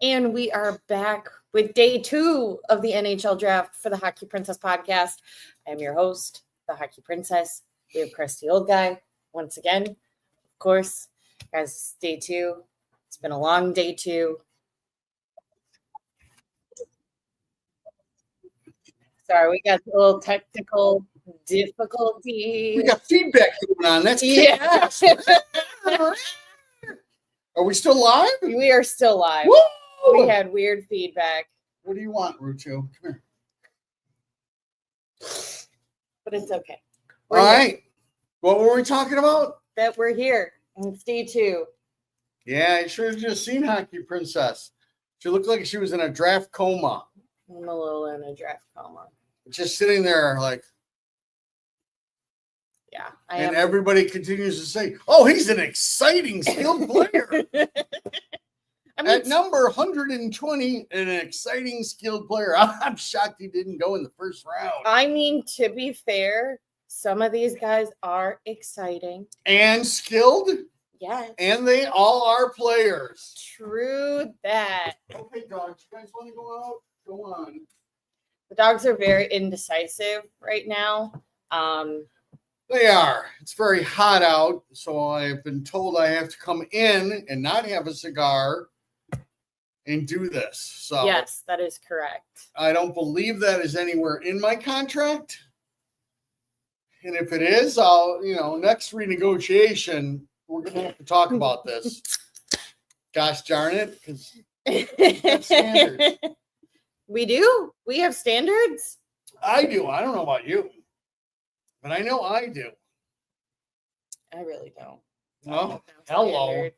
And we are back with day 2 of the NHL Draft for the Hockey Princess podcast. I am your host, the Hockey Princess. We have Chris, the old guy, once again. Of course, guys, day 2. It's been a long day 2. Sorry, we got a little technical difficulty. We got feedback going on. That's Yeah. Are we still live? We are still live. Woo! We had weird feedback. What do you want, Rucho? Come here. But it's okay. All right. What were we talking about? That we're here. It's day 2. Yeah, I should have just seen Hockey Princess. She looked like she was in a draft coma. I'm a little in a draft coma. Just sitting there like. Yeah. And everybody continues to say, oh, he's an exciting skilled player. At number 120, an exciting skilled player. I'm shocked he didn't go in the first round. I mean, to be fair, some of these guys are exciting. And skilled. Yes. And they all are players. True that. Okay, dogs, you guys want to go out? Go on. The dogs are very indecisive right now. They are. It's very hot out, so I've been told I have to come in and not have a cigar and do this. So yes, that is correct. I don't believe that is anywhere in my contract. And if it is, I'll, next renegotiation, we're going to have to talk about this. Gosh darn it, because that's standard. We do? We have standards? I do. I don't know about you. But I know I do. I really don't. Oh, hello.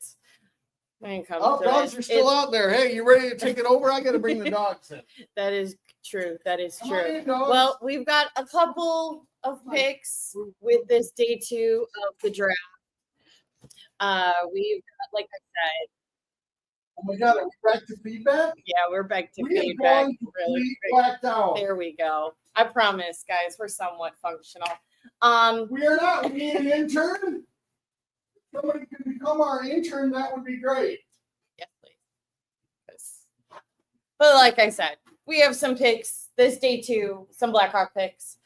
Dogs are still out there. Hey, you ready to take it over? I got to bring the dogs in. That is true. That is Come true. on, dogs. Well, we've got a couple of picks with this day 2 of the draft. We've got, like I said. Oh my God, are we back to feedback? Yeah, we're back to feedback. Really blacked out. There we go. I promise, guys, we're somewhat functional. We are not. We need an intern. Somebody could become our intern. That would be great. Yes, please. But like I said, we have some picks this day 2, some Blackhawk picks.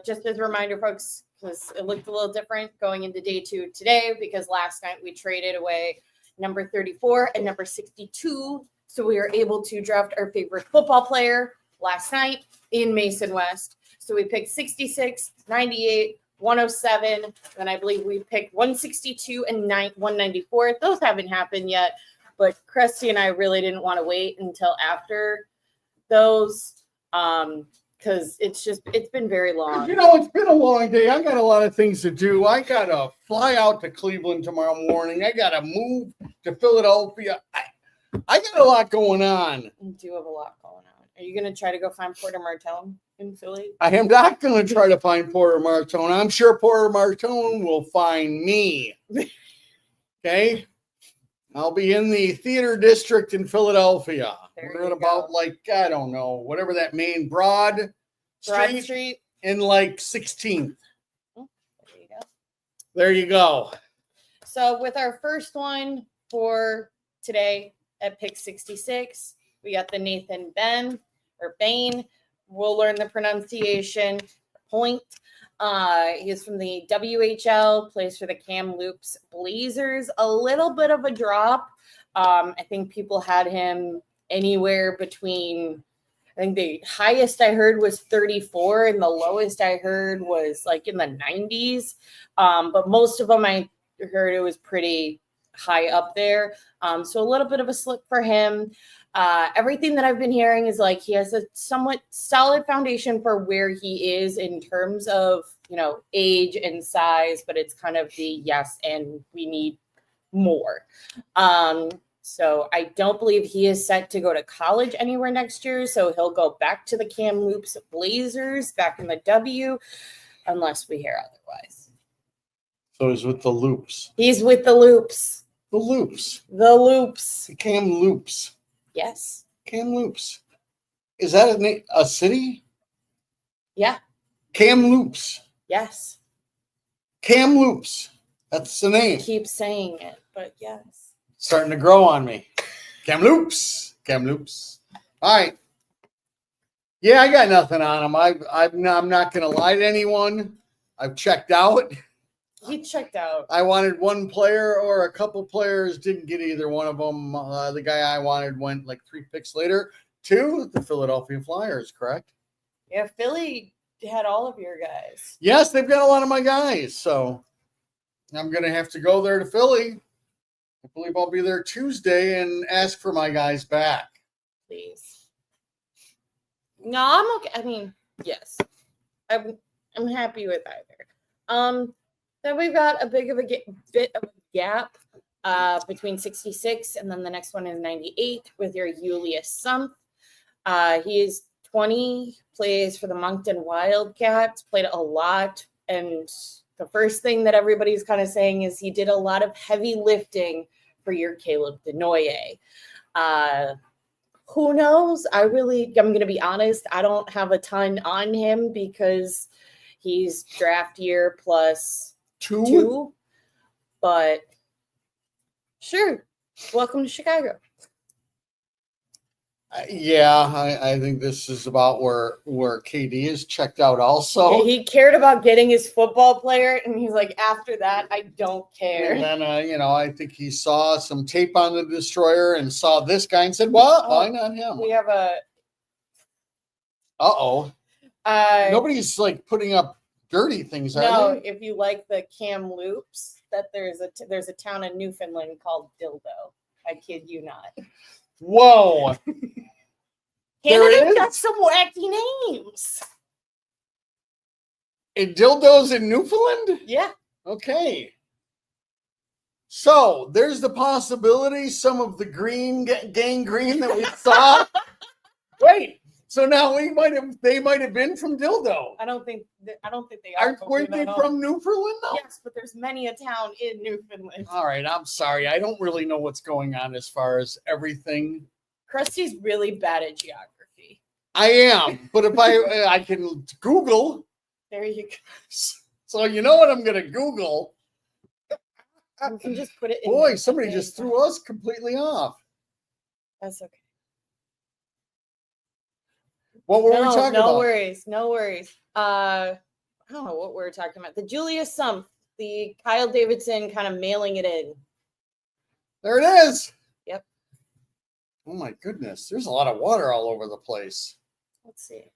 Just as a reminder, folks, because it looked a little different going into day 2 today, because last night we traded away number 34 and number 62. So we were able to draft our favorite football player last night in Mason West. So we picked 66, 98, 107, and I believe we picked 162 and 194. Those haven't happened yet, but Krusty and I really didn't want to wait until after those because it's been very long. It's been a long day. I got a lot of things to do. I got to fly out to Cleveland tomorrow morning. I got to move to Philadelphia. I got a lot going on. You do have a lot going on. Are you going to try to go find Porter Martone in Philly? I am not going to try to find Porter Martone. I'm sure Porter Martone will find me. Okay? I'll be in the theater district in Philadelphia. We're at about, I don't know, whatever that main Broad Street in 16th. Oh, there you go. There you go. So with our first one for today at pick 66, we got the Nathan Bain. We'll learn the pronunciation. Point. He is from the WHL, plays for the Kamloops Blazers. A little bit of a drop. I think people had him anywhere between, I think the highest I heard was 34 and the lowest I heard was in the 90s. But most of them I heard it was pretty high up there. So a little bit of a slip for him. Everything that I've been hearing is he has a somewhat solid foundation for where he is in terms of, age and size, but it's kind of the yes, and we need more. So I don't believe he is set to go to college anywhere next year. So he'll go back to the Kamloops Blazers back in the W, unless we hear otherwise. So he's with the Loops. He's with the Loops. The Loops. The Loops. The Kamloops. Yes. Kamloops. Is that a city? Yeah. Kamloops. Yes. Kamloops. That's the name. Keep saying it, but yes. Starting to grow on me. Kamloops. Kamloops. All right. Yeah, I got nothing on him. I'm not going to lie to anyone. I've checked out. He checked out. I wanted one player or a couple players. Didn't get either one of them. The guy I wanted went like 3 picks later to the Philadelphia Flyers, correct? Yeah, Philly had all of your guys. Yes, they've got a lot of my guys. So I'm going to have to go there to Philly. I believe I'll be there Tuesday and ask for my guys back. Please. No, I'm okay. I mean, yes. I'm happy with either. Then we've got a bit of a gap between 66 and then the next one is 98 with your Julius Sumpf. He is 20, plays for the Moncton Wildcats, played a lot. And the first thing that everybody's kind of saying is he did a lot of heavy lifting for your Caleb Denoye. Who knows? I'm going to be honest. I don't have a ton on him because he's draft year plus two. But sure. Welcome to Chicago. I think this is about where KD is checked out also. He cared about getting his football player, and he's like, after that, I don't care. And then, I think he saw some tape on the Destroyer and saw this guy and said, well, why not him? We have a... Uh-oh. Nobody's, like, putting up dirty things, are No, they? if you like the Kamloops, that there's a town in Newfoundland called Dildo. I kid you not. Whoa. Canada's got some wacky names. And dildos in Newfoundland? Yeah. Okay. So there's the possibility some of the gangrene that we saw. Wait. So now they might have been from Dildo. I don't think they are. Weren't they from Newfoundland though? Yes, but there's many a town in Newfoundland. All right, I'm sorry. I don't really know what's going on as far as everything. Krusty's really bad at geography. I am, but if I can Google. There you go. So you know what I'm going to Google. You can just put it in. Boy, somebody just threw us completely off. That's okay. What were we talking about? No worries. I don't know what we were talking about. The Julius Sumpf, the Kyle Davidson kind of mailing it in. There it is. Yep. Oh my goodness. There's a lot of water all over the place. Let's see.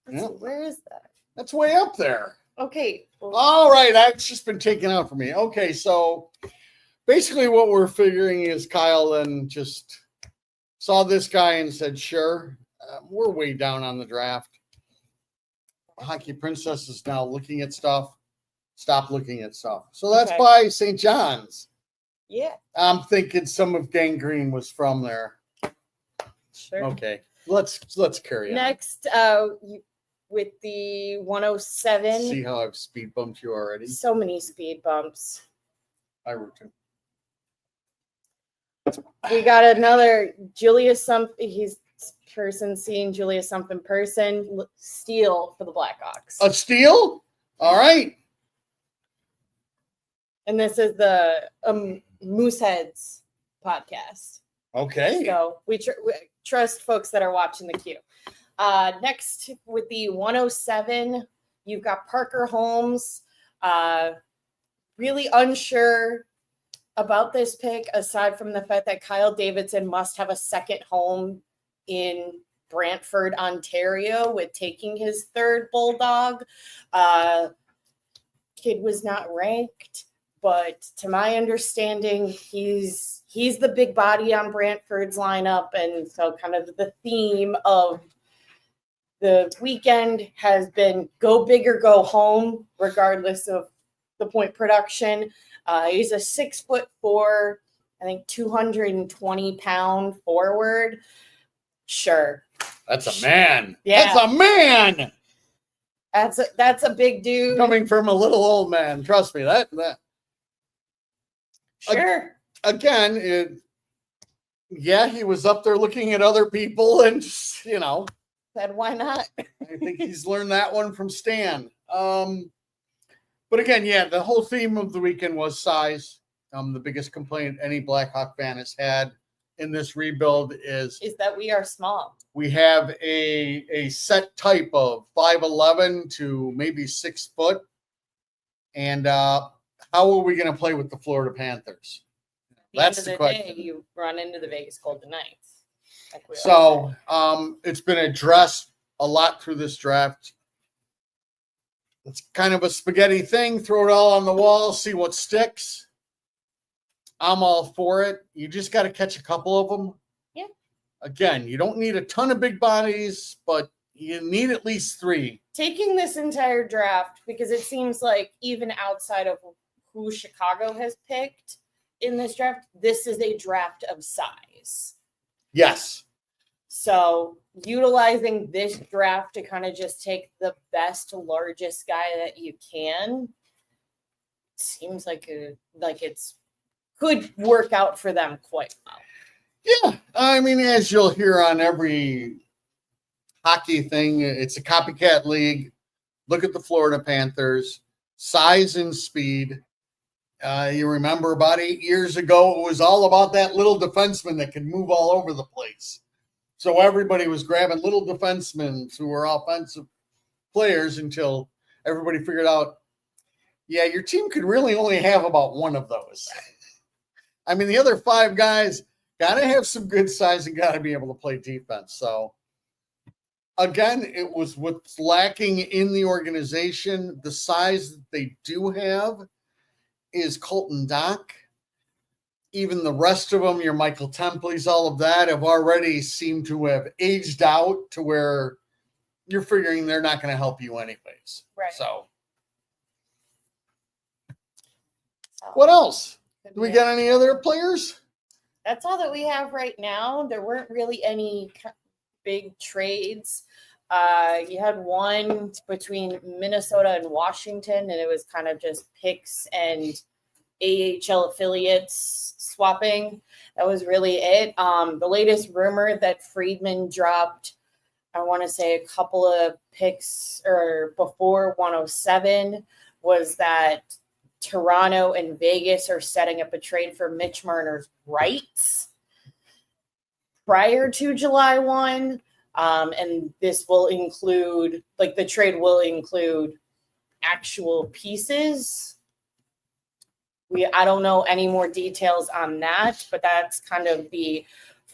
Where is that? That's way up there. Okay. All right. That's just been taken out for me. Okay. So basically what we're figuring is Kyle then just saw this guy and said, sure, we're way down on the draft. Hockey Princess is now looking at stuff. Stop looking at stuff. So that's by St. John's. Yeah. I'm thinking some of Gangrene was from there. Sure. Okay. Let's carry on. Next, with the 107. See how I've speed bumped you already? So many speed bumps. I wrote too. We got another Julius Sumpf. He's person seeing Julius Sumpf in person. Steal for the Blackhawks. A steal? All right. And this is the Mooseheads podcast. Okay. So we trust folks that are watching the queue. Next, with the 107, you've got Parker Holmes. Really unsure about this pick, aside from the fact that Kyle Davidson must have a second home in Brantford, Ontario, with taking his third Bulldog. Kid was not ranked, but to my understanding, he's the big body on Brantford's lineup, and so kind of the theme of the weekend has been go big or go home, regardless of the point production. He's a 6'4", I think 220-pound forward. Sure. That's a man. Yeah. That's a man. That's a big dude. Coming from a little old man. Trust me, that. Sure. Again, he was up there looking at other people and, Said, why not? I think he's learned that one from Stan. But again, the whole theme of the weekend was size. The biggest complaint any Blackhawk fan has had in this rebuild is that we are small. we have a set type of 5'11" to maybe 6 foot. And how are we going to play with the Florida Panthers? That's the question. Day, you run into the Vegas Golden Knights. So it's been addressed a lot through this draft. It's kind of a spaghetti thing. Throw it all on the wall, see what sticks. I'm all for it. You just got to catch a couple of them. Yeah. Again, you don't need a ton of big bodies, but you need at least 3. Taking this entire draft, because it seems like even outside of who Chicago has picked in this draft, this is a draft of size. Yes. So utilizing this draft to kind of just take the best, largest guy that you can seems like it's could work out for them quite well. Yeah. I mean, as you'll hear on every hockey thing, it's a copycat league. Look at the Florida Panthers, size and speed. You remember about 8 years ago, it was all about that little defenseman that could move all over the place. So everybody was grabbing little defensemen who were offensive players until everybody figured out, yeah, your team could really only have about one of those. I mean, the other 5 guys got to have some good size and got to be able to play defense. So again, it was what's lacking in the organization. The size that they do have is Colton Dock. Even the rest of them, your Michael Templeys, all of that, have already seemed to have aged out to where you're figuring they're not going to help you anyways. Right. So what else? Do we got any other players? That's all that we have right now. There weren't really any big trades. You had one between Minnesota and Washington, and it was kind of just picks and AHL affiliates swapping. That was really it. The latest rumor that Friedman dropped, I want to say a couple of picks or before 107, was that Toronto and Vegas are setting up a trade for Mitch Marner's rights prior to July 1. And this will include, the trade will include actual pieces. I don't know any more details on that, but that's kind of the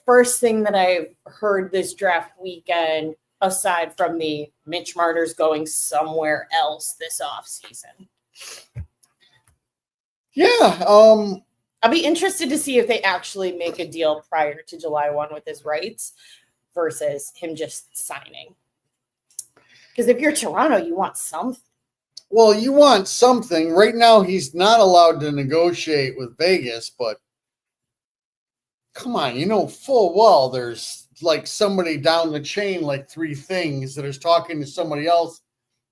first thing that I've heard this draft weekend, aside from the Mitch Marner's going somewhere else this offseason. Yeah. I'll be interested to see if they actually make a deal prior to July 1 with his rights versus him just signing. Because if you're Toronto, you want something. Well, you want something. Right now, he's not allowed to negotiate with Vegas, but come on, full well there's somebody down the chain, 3 things that is talking to somebody else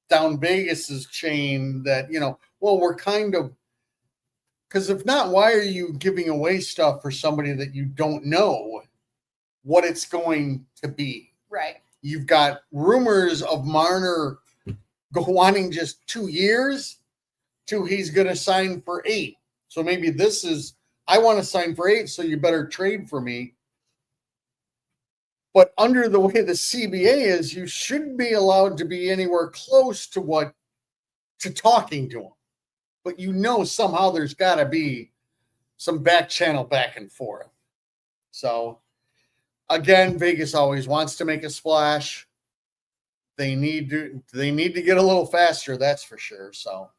down Vegas's chain that, we're kind of, because if not, why are you giving away stuff for somebody that you don't know what it's going to be? Right. You've got rumors of Marner wanting just 2 years to he's going to sign for 8. So maybe this is, I want to sign for 8, so you better trade for me. But under the way the CBA is, you shouldn't be allowed to be anywhere close to talking to him. But somehow there's got to be some back channel back and forth. So again, Vegas always wants to make a splash. They need to get a little faster, that's for sure. So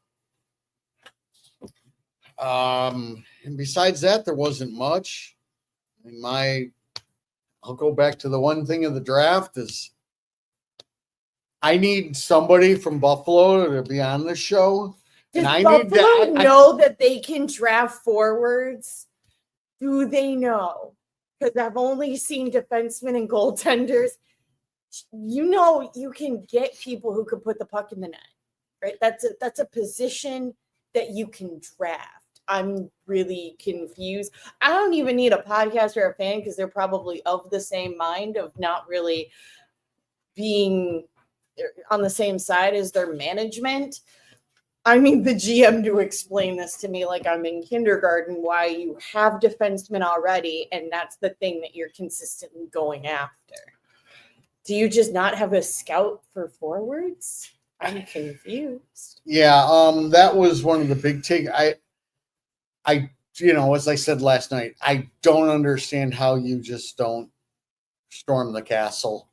and besides that, there wasn't much. I'll go back to the one thing of the draft is I need somebody from Buffalo to be on the show. Does Buffalo know that they can draft forwards? Do they know? Because I've only seen defensemen and goaltenders. You can get people who can put the puck in the net, right? That's a position that you can draft. I'm really confused. I don't even need a podcast or a fan because they're probably of the same mind of not really being on the same side as their management. I need the GM to explain this to me like I'm in kindergarten, why you have defensemen already, and that's the thing that you're consistently going after. Do you just not have a scout for forwards? I'm confused. Yeah, that was one of the big take. I, as I said last night, I don't understand how you just don't storm the castle.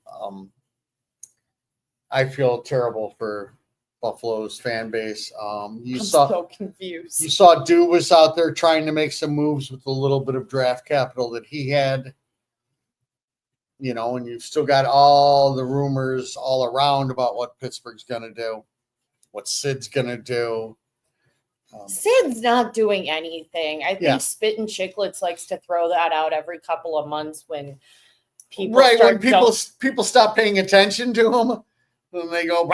I feel terrible for Buffalo's fan base. I'm so confused. You saw Dubas out there trying to make some moves with a little bit of draft capital that he had. And you've still got all the rumors all around about what Pittsburgh's going to do, what Sid's going to do. Sid's not doing anything. I think Spit and Chicklets likes to throw that out every couple of months when people people stop paying attention to him, and they go,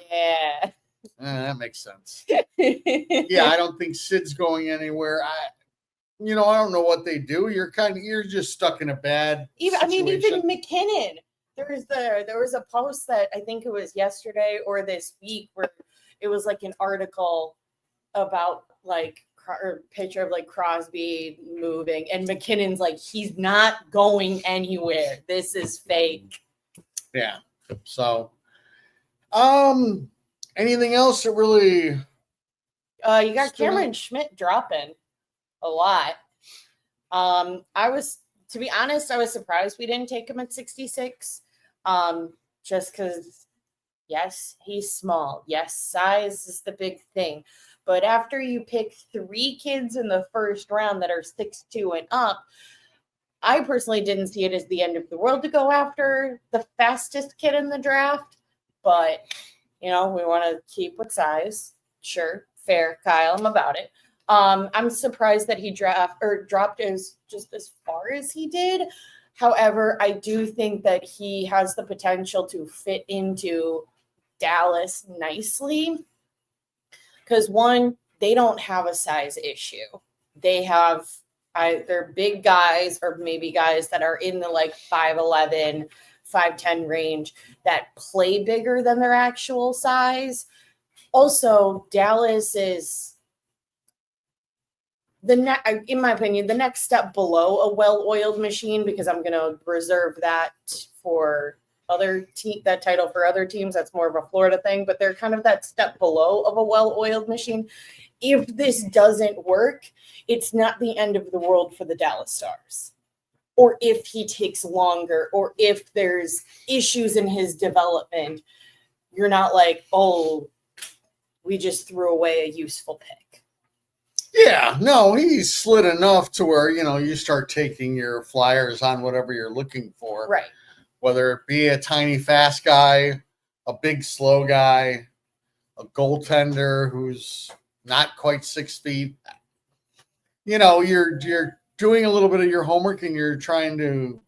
yeah. That makes sense. Yeah, I don't think Sid's going anywhere. I don't know what they do. You're just stuck in a bad situation. Even McKinnon. There was a post that I think it was yesterday or this week where it was like an article about like a picture of like Crosby moving, and McKinnon's like, he's not going anywhere. This is fake. Yeah. So, anything else that really? You got Cameron Schmidt dropping a lot. To be honest, I was surprised we didn't take him at 66. Just because, yes, he's small. Yes, size is the big thing. But after you pick 3 kids in the first round that are 6'2" and up, I personally didn't see it as the end of the world to go after the fastest kid in the draft. But, we want to keep with size. Sure, fair, Kyle, I'm about it. I'm surprised that he dropped as far as he did. However, I do think that he has the potential to fit into Dallas nicely. Because one, they don't have a size issue. They have either big guys or maybe guys that are in the like 5'11", 5'10" range that play bigger than their actual size. Also, Dallas is, in my opinion, the next step below a well-oiled machine, because I'm going to reserve that for that title for other teams. That's more of a Florida thing, but they're kind of that step below of a well-oiled machine. If this doesn't work, it's not the end of the world for the Dallas Stars. Or if he takes longer, or if there's issues in his development, you're not like, oh, we just threw away a useful pick. Yeah, no, he's slid enough to where, you start taking your flyers on whatever you're looking for. Right. Whether it be a tiny fast guy, a big slow guy, a goaltender who's not quite 6 feet. You're doing a little bit of your homework and you're trying to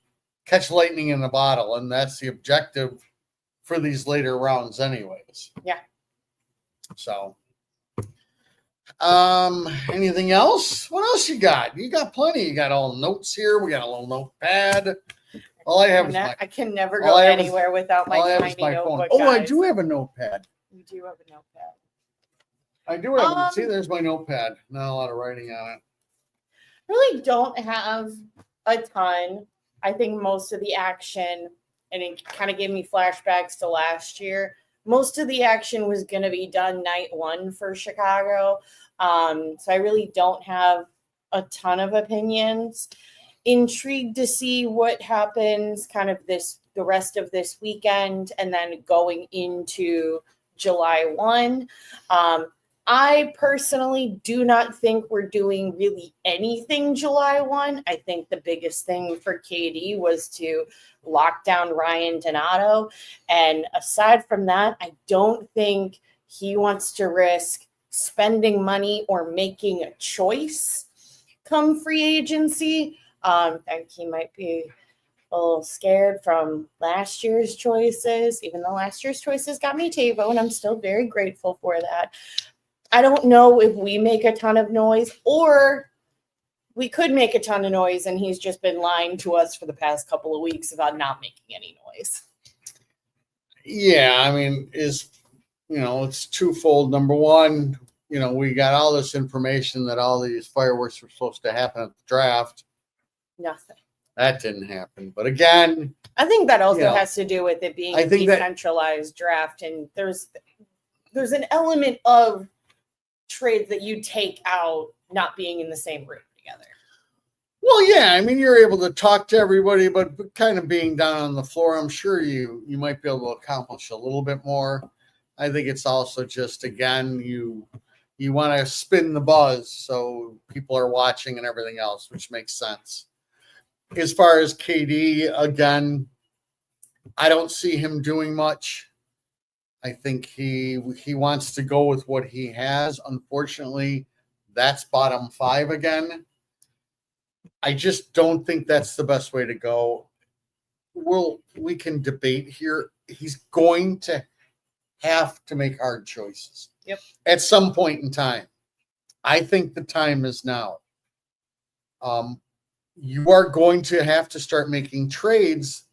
catch lightning in a bottle, and that's the objective for these later rounds anyways. Yeah. So, anything else? What else you got? You got plenty. You got all notes here. We got a little notepad. All I have I can never go anywhere without my tiny notebook. Oh, I do have a notepad. You do have a notepad. I do have see, there's my notepad. Not a lot of writing on it. Really don't have a ton. I think most of the action, and it kind of gave me flashbacks to last year. Most of the action was going to be done night 1 for Chicago. So I really don't have a ton of opinions. Intrigued to see what happens kind of the rest of this weekend and then going into July 1. I personally do not think we're doing really anything July 1. I think the biggest thing for KD was to lock down Ryan Donato. And aside from that, I don't think he wants to risk spending money or making a choice come free agency. I think he might be a little scared from last year's choices, even though last year's choices got me Tavo, and I'm still very grateful for that. I don't know if we make a ton of noise, or we could make a ton of noise and he's just been lying to us for the past couple of weeks about not making any noise. Yeah, I mean, it's twofold. Number one, we got all this information that all these fireworks were supposed to happen at the draft. Nothing. That didn't happen. But again, I think that also has to do with it being I a think that- decentralized draft, and there's an element of trades that you take out not being in the same room together. Well, yeah, I mean, you're able to talk to everybody, but kind of being down on the floor, I'm sure you might be able to accomplish a little bit more. I think it's also just, again, you want to spin the buzz so people are watching and everything else, which makes sense. As far as KD, again, I don't see him doing much. I think he wants to go with what he has. Unfortunately, that's bottom 5 again. I just don't think that's the best way to go. We can debate here. He's going to have to make hard choices. Yep. At some point in time. I think the time is now. You are going to have to start making trades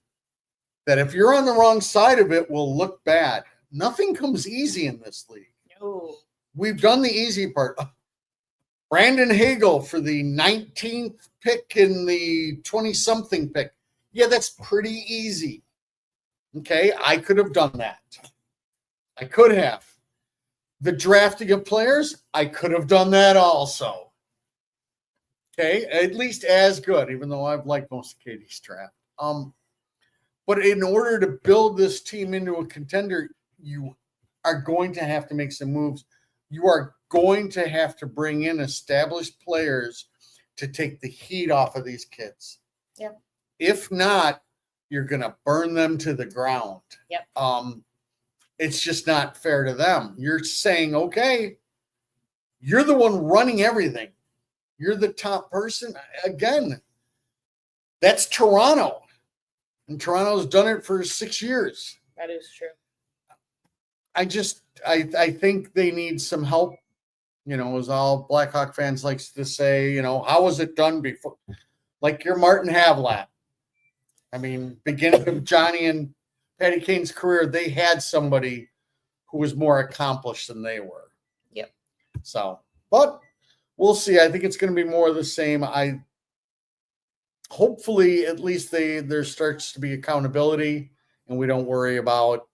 that, if you're on the wrong side of it, will look bad. Nothing comes easy in this league. No. We've done the easy part. Brandon Hagel for the 19th pick and the 20-something pick. Yeah, that's pretty easy. Okay, I could have done that. I could have. The drafting of players, I could have done that also. Okay, at least as good, even though I've liked most of Katie's draft. But in order to build this team into a contender, you are going to have to make some moves. You are going to have to bring in established players to take the heat off of these kids. Yeah. If not, you're going to burn them to the ground. Yep. It's just not fair to them. You're saying, okay, you're the one running everything. You're the top person. Again, that's Toronto. And Toronto's done it for 6 years. That is true. I think they need some help. As all Blackhawk fans likes to say, how was it done before? Like your Martin Havlat. I mean, beginning of Johnny and Patty Kane's career, they had somebody who was more accomplished than they were. Yep. So, but we'll see. I think it's going to be more of the same. Hopefully, at least there starts to be accountability, and we don't worry about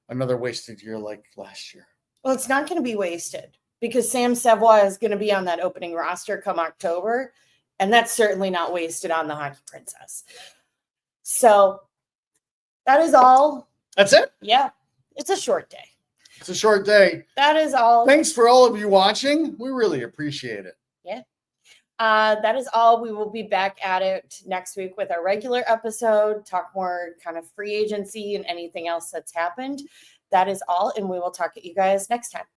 another wasted year like last year. Well, it's not going to be wasted because Sam Savoy is going to be on that opening roster come October, and that's certainly not wasted on the Hockey Princess. So that is all. That's it? Yeah. It's a short day. It's a short day. That is all. Thanks for all of you watching. We really appreciate it. Yeah. That is all. We will be back at it next week with our regular episode, talk more kind of free agency and anything else that's happened. That is all, and we will talk to you guys next time.